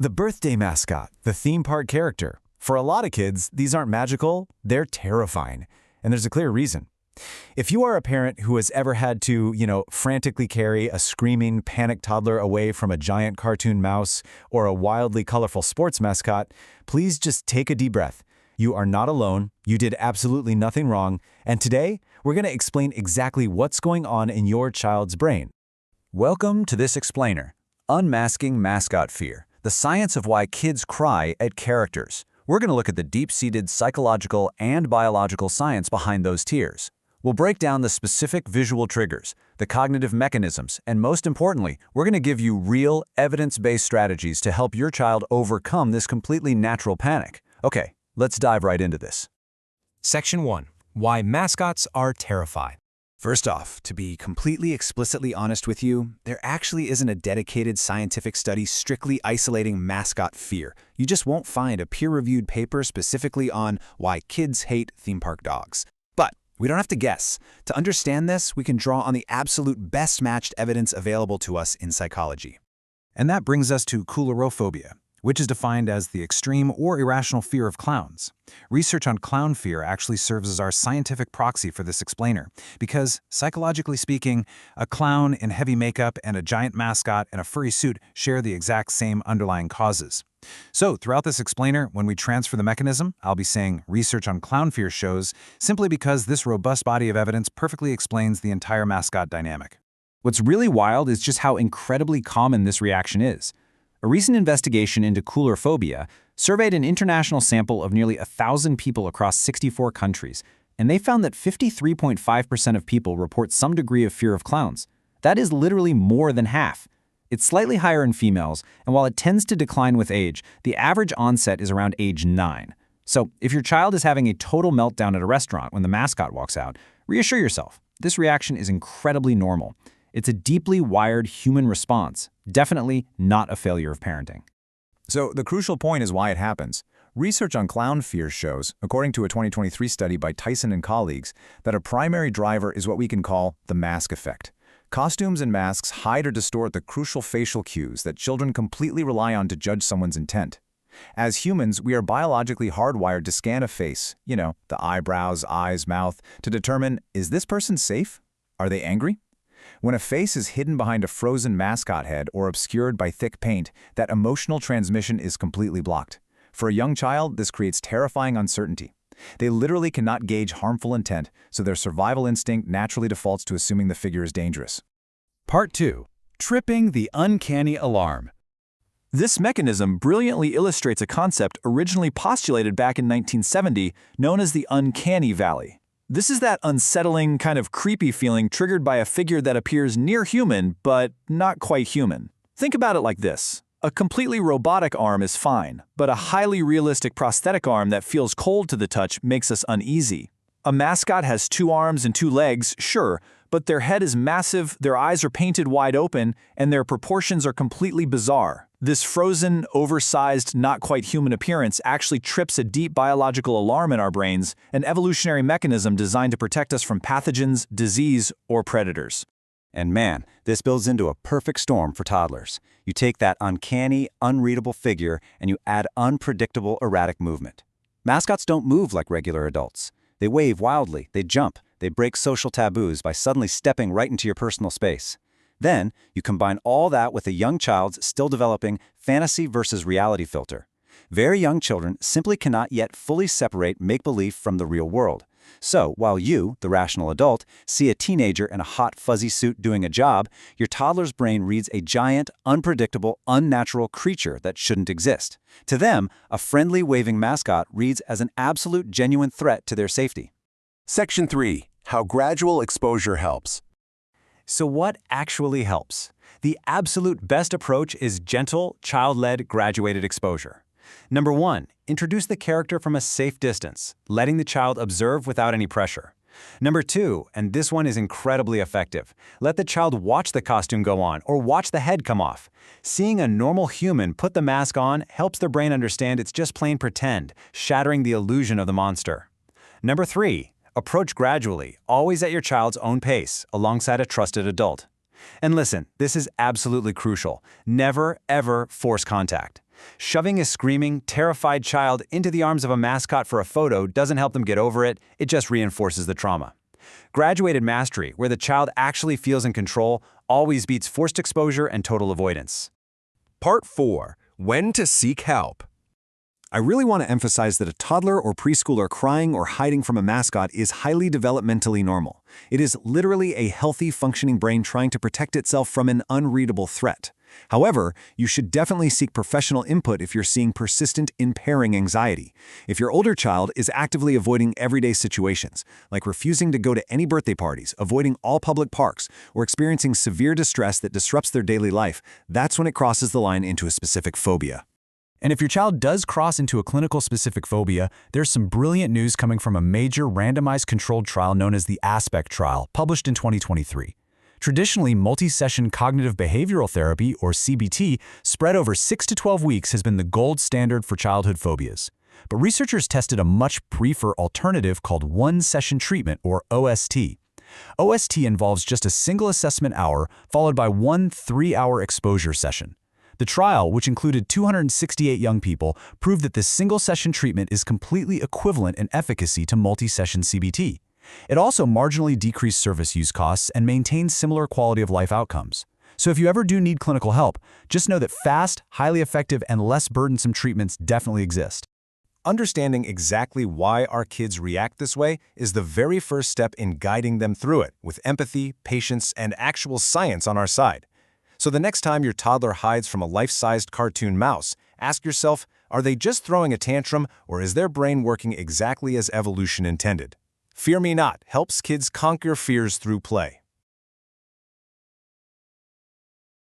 The birthday mascot, the theme park character. For a lot of kids, these aren't magical, they're terrifying. And there's a clear reason. If you are a parent who has ever had to, frantically carry a screaming, panicked toddler away from a giant cartoon mouse or a wildly colorful sports mascot, please just take a deep breath. You are not alone, you did absolutely nothing wrong, and today, we're going to explain exactly what's going on in your child's brain. Welcome to this explainer, Unmasking Mascot Fear, the science of why kids cry at characters. We're going to look at the deep-seated psychological and biological science behind those tears. We'll break down the specific visual triggers, the cognitive mechanisms, and most importantly, we're going to give you real, evidence-based strategies to help your child overcome this completely natural panic. Okay, let's dive right into this. Section 1. Why mascots are terrified. First off, to be completely explicitly honest with you, there actually isn't a dedicated scientific study strictly isolating mascot fear. You just won't find a peer-reviewed paper specifically on why kids hate theme park dogs. But we don't have to guess. To understand this, we can draw on the absolute best-matched evidence available to us in psychology. And that brings us to coulrophobia, which is defined as the extreme or irrational fear of clowns. Research on clown fear actually serves as our scientific proxy for this explainer, because, psychologically speaking, a clown in heavy makeup and a giant mascot in a furry suit share the exact same underlying causes. So, throughout this explainer, when we transfer the mechanism, I'll be saying research on clown fear shows, simply because this robust body of evidence perfectly explains the entire mascot dynamic. What's really wild is just how incredibly common this reaction is. A recent investigation into coulrophobia surveyed an international sample of nearly 1,000 people across 64 countries, and they found that 53.5% of people report some degree of fear of clowns. That is literally more than half. It's slightly higher in females, and while it tends to decline with age, the average onset is around age 9. So, if your child is having a total meltdown at a restaurant when the mascot walks out, reassure yourself, this reaction is incredibly normal. It's a deeply wired human response, definitely not a failure of parenting. So the crucial point is why it happens. Research on clown fear shows, according to a 2023 study by Tyson and colleagues, that a primary driver is what we can call the mask effect. Costumes and masks hide or distort the crucial facial cues that children completely rely on to judge someone's intent. As humans, we are biologically hardwired to scan a face, the eyebrows, eyes, mouth, to determine, is this person safe? Are they angry? When a face is hidden behind a frozen mascot head or obscured by thick paint, that emotional transmission is completely blocked. For a young child, this creates terrifying uncertainty. They literally cannot gauge harmful intent, so their survival instinct naturally defaults to assuming the figure is dangerous. Part 2. Tripping the uncanny alarm. This mechanism brilliantly illustrates a concept originally postulated back in 1970 known as the uncanny valley. This is that unsettling, kind of creepy feeling triggered by a figure that appears near human, but not quite human. Think about it like this. A completely robotic arm is fine, but a highly realistic prosthetic arm that feels cold to the touch makes us uneasy. A mascot has 2 arms and 2 legs, sure, but their head is massive, their eyes are painted wide open, and their proportions are completely bizarre. This frozen, oversized, not quite human appearance actually trips a deep biological alarm in our brains, an evolutionary mechanism designed to protect us from pathogens, disease, or predators. And man, this builds into a perfect storm for toddlers. You take that uncanny, unreadable figure and you add unpredictable, erratic movement. Mascots don't move like regular adults. They wave wildly, they jump, they break social taboos by suddenly stepping right into your personal space. Then, you combine all that with a young child's still developing fantasy versus reality filter. Very young children simply cannot yet fully separate make-believe from the real world. So, while you, the rational adult, see a teenager in a hot, fuzzy suit doing a job, your toddler's brain reads a giant, unpredictable, unnatural creature that shouldn't exist. To them, a friendly, waving mascot reads as an absolute, genuine threat to their safety. Section 3. How gradual exposure helps. So what actually helps? The absolute best approach is gentle, child-led, graduated exposure. Number 1, introduce the character from a safe distance, letting the child observe without any pressure. Number 2, and this one is incredibly effective, let the child watch the costume go on or watch the head come off. Seeing a normal human put the mask on helps their brain understand it's just plain pretend, shattering the illusion of the monster. Number 3, approach gradually, always at your child's own pace, alongside a trusted adult. And listen, this is absolutely crucial. Never, ever force contact. Shoving a screaming, terrified child into the arms of a mascot for a photo doesn't help them get over it, it just reinforces the trauma. Graduated mastery, where the child actually feels in control, always beats forced exposure and total avoidance. Part 4. When to seek help. I really want to emphasize that a toddler or preschooler crying or hiding from a mascot is highly developmentally normal. It is literally a healthy, functioning brain trying to protect itself from an unreadable threat. However, you should definitely seek professional input if you're seeing persistent, impairing anxiety. If your older child is actively avoiding everyday situations, like refusing to go to any birthday parties, avoiding all public parks, or experiencing severe distress that disrupts their daily life, that's when it crosses the line into a specific phobia. And if your child does cross into a clinical specific phobia, there's some brilliant news coming from a major randomized controlled trial known as the ASPECT trial, published in 2023. Traditionally, multi-session cognitive behavioral therapy, or CBT, spread over 6 to 12 weeks has been the gold standard for childhood phobias. But researchers tested a much briefer alternative called one-session treatment, or OST. OST involves just a single assessment hour followed by one 3-hour exposure session. The trial, which included 268 young people, proved that this single-session treatment is completely equivalent in efficacy to multi-session CBT. It also marginally decreased service use costs and maintains similar quality of life outcomes. So if you ever do need clinical help, just know that fast, highly effective, and less burdensome treatments definitely exist. Understanding exactly why our kids react this way is the very first step in guiding them through it, with empathy, patience, and actual science on our side. So the next time your toddler hides from a life-sized cartoon mouse, ask yourself, are they just throwing a tantrum, or is their brain working exactly as evolution intended? Fear Me Not helps kids conquer fears through play.